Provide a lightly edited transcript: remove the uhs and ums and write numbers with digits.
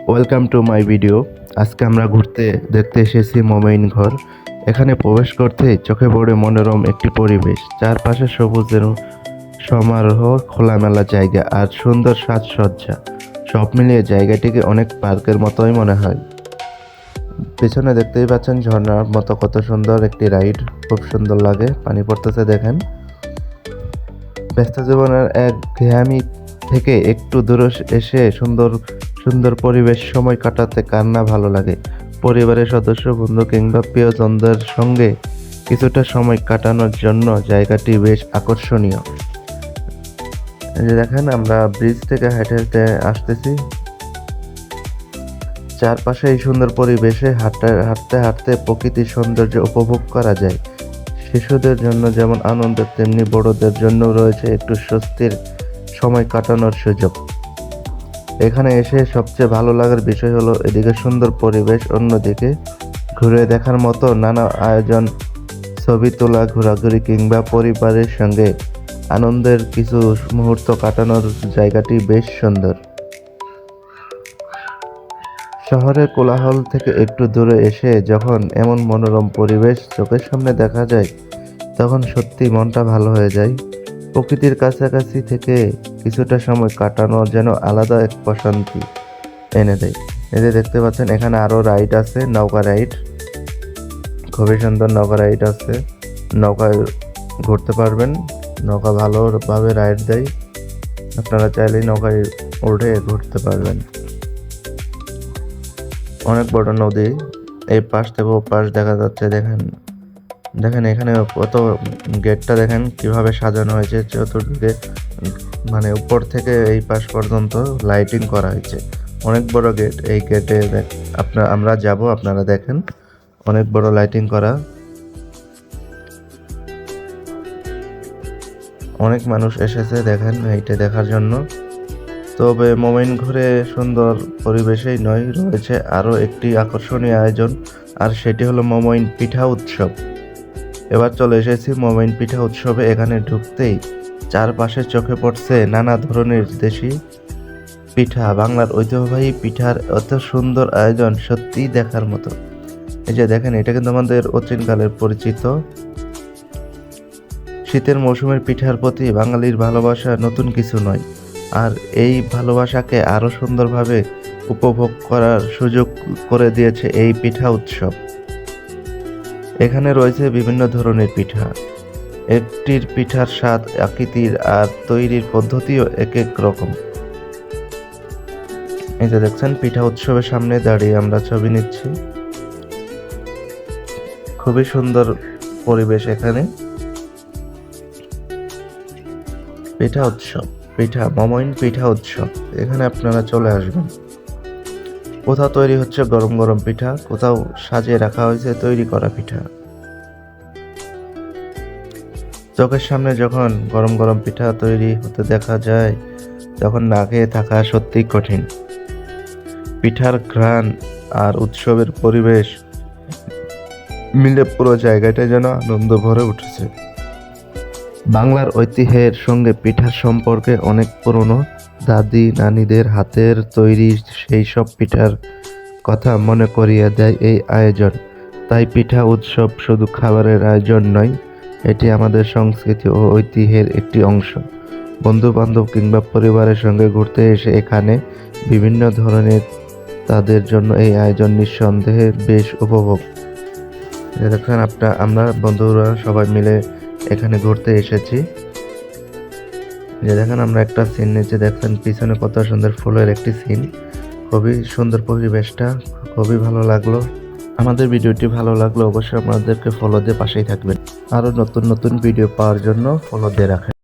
Welcome to my video. আজকে আমরা ঘুরতে দেখতে এসেছি মোমেইন ঘর। এখানে প্রবেশ করতেই চোখে পড়ে মনোরম একটি পরিবেশ, চারপাশে সবুজের সমারোহ, খোলামেলা জায়গা আর সুন্দর সাজসজ্জা। সব মিলিয়ে জায়গাটিকে অনেক পার্কের মতোই মনে হয়। পিছনে দেখতেই পাচ্ছেন ঝর্ণার মতো কত সুন্দর একটি রাইড, খুব সুন্দর লাগে, পানি পড়তেছে দেখেন। ব্যস্ত জীবনের এক ঘেয়ামি থেকে একটু দূরে এসে সুন্দর সুন্দর পরিবেশ সময় কাটাতে কার না ভালো লাগে। পরিবারের সদস্য, বন্ধু কিংবা প্রিয়জনদের সঙ্গে কিছুটা সময় কাটানোর জন্য জায়গাটি বেশ আকর্ষণীয়। এই যে দেখেন, আমরা ব্রিজ থেকে হেঁটে হেঁটে আসতেছি। চারপাশে এই সুন্দর পরিবেশে হাঁটতে হাঁটতে হাঁটতে প্রকৃতির সৌন্দর্য উপভোগ করা যায়। শিশুদের জন্য যেমন আনন্দের, তেমনি বড়দের জন্য রয়েছে একটু স্বস্তির সময় কাটানোর সুযোগ। এখানে এসে সবচেয়ে ভালো লাগার বিষয় হলো এদিকে সুন্দর পরিবেশ, অন্যদিকে ঘুরে দেখার মতো নানা আয়োজন, ছবি তোলা, ঘোরাঘুরি কিংবা পরিবারের সঙ্গে আনন্দের কিছু মুহূর্ত কাটানোর জায়গাটি বেশ সুন্দর। শহরের কোলাহল থেকে একটু দূরে এসে যখন এমন মনোরম পরিবেশ চোখের সামনে দেখা যায়, তখন সত্যি মনটা ভালো হয়ে যায়। প্রকৃতির কাছাকাছি থেকে কিছুটা সময় কাটানো যেন আলাদা এক প্রশান্তি এনে দেয়। এই যে দেখতে পাচ্ছেন, এখানে আরো রাইড আছে, নৌকা রাইড। খুবই সুন্দর নৌকা রাইড আছে, নৌকায় ঘুরতে পারবেন। নৌকা ভালোভাবে রাইড দেয়, আপনারা চাইলেই নৌকায় উঠে ঘুরতে পারবেন। অনেক বড় নদী, এই পাশ থেকে ও পাশ দেখা যাচ্ছে। দেখেন দেখেন এখানে কত, গেটটা দেখেন কিভাবে সাজানো হয়েছে চতুর্দিকে, মানে উপর থেকে এই পাশ পর্যন্ত লাইটিং করা হয়েছে। অনেক বড় গেট, এই গেটে আমরা যাব, আপনারা দেখেন অনেক বড় লাইটিং করা। অনেক মানুষ এসেছে দেখেন এইটা দেখার জন্য। তবে মোমেইন ঘুরে সুন্দর পরিবেশেই নয়, রয়েছে আরও একটি আকর্ষণীয় আয়োজন, আর সেটি হলো মোমেইন পিঠা উৎসব। এবার চলে এসেছি মোমেইন পিঠা উৎসবে। এখানে ঢুকতেই চারপাশে চোখে পড়ছে নানা ধরনের দেশি পিঠা। বাংলার ঐতিহ্যবাহী পিঠার এত সুন্দর আয়োজন সত্যিই দেখার মতো। এই যে দেখেন, এটা কিন্তু আমাদের অচিনকালের পরিচিত। শীতের মৌসুমের পিঠার প্রতি বাঙালির ভালোবাসা নতুন কিছু নয়, আর এই ভালোবাসাকে আরও সুন্দরভাবে উপভোগ করার সুযোগ করে দিয়েছে এই পিঠা উৎসব। এখানে রয়েছে বিভিন্ন ধরনের পিঠা, একটির পিঠার স্বাদ আকৃতির আর তৈরির পদ্ধতিও এক এক রকম। এই যে দেখছেন, পিঠা উৎসবের সামনে দাঁড়িয়ে আমরা ছবি নিচ্ছি। খুবই সুন্দর পরিবেশ এখানে। পিঠা উৎসব, মোমেইন পিঠা উৎসব, এখানে আপনারা চলে আসবেন। কোথাও তৈরি হচ্ছে গরম গরম পিঠা, কোথাও সাজিয়ে রাখা হয়েছে তৈরি করা পিঠা। চোখের সামনে যখন গরম গরম পিঠা তৈরি হতে দেখা যায়, তখন না খেয়ে থাকা সত্যিই কঠিন। পিঠার ঘ্রাণ আর উৎসবের পরিবেশ মিলে পুরো জায়গাটা যেন আনন্দ ভরে উঠেছে। বাংলার ঐতিহ্যের সঙ্গে পিঠার সম্পর্কে অনেক পুরনো। দাদি নানিদের হাতের তৈরি সেই সব পিঠার কথা মনে করিয়ে দেয় এই আয়োজন। তাই পিঠা উৎসব শুধু খাবারের আয়োজন নয়, এটি আমাদের সংস্কৃতি ও ঐতিহ্যের একটি অংশ। বন্ধু বান্ধব কিংবা পরিবারের সঙ্গে ঘুরতে এসে এখানে বিভিন্ন ধরনের, তাদের জন্য এই আয়োজন নিঃসন্দেহে বেশ উপভোগ। দেখেন, আমরা বন্ধুরা সবাই মিলে এখানে ঘুরতে এসেছি। যে দেখেন, আমরা একটা সিন নিচে দেখছেন, পিছনে কত সুন্দর ফুলের একটি সিন। খুবই সুন্দর পরিবেশটা, খুবই ভালো লাগলো। আমাদের ভিডিওটি ভালো লাগলো অবশ্যই আমাদেরকে ফলো দিয়ে পাশেই থাকবেন। আরও নতুন নতুন ভিডিও পাওয়ার জন্য ফলো দিয়ে রাখেন।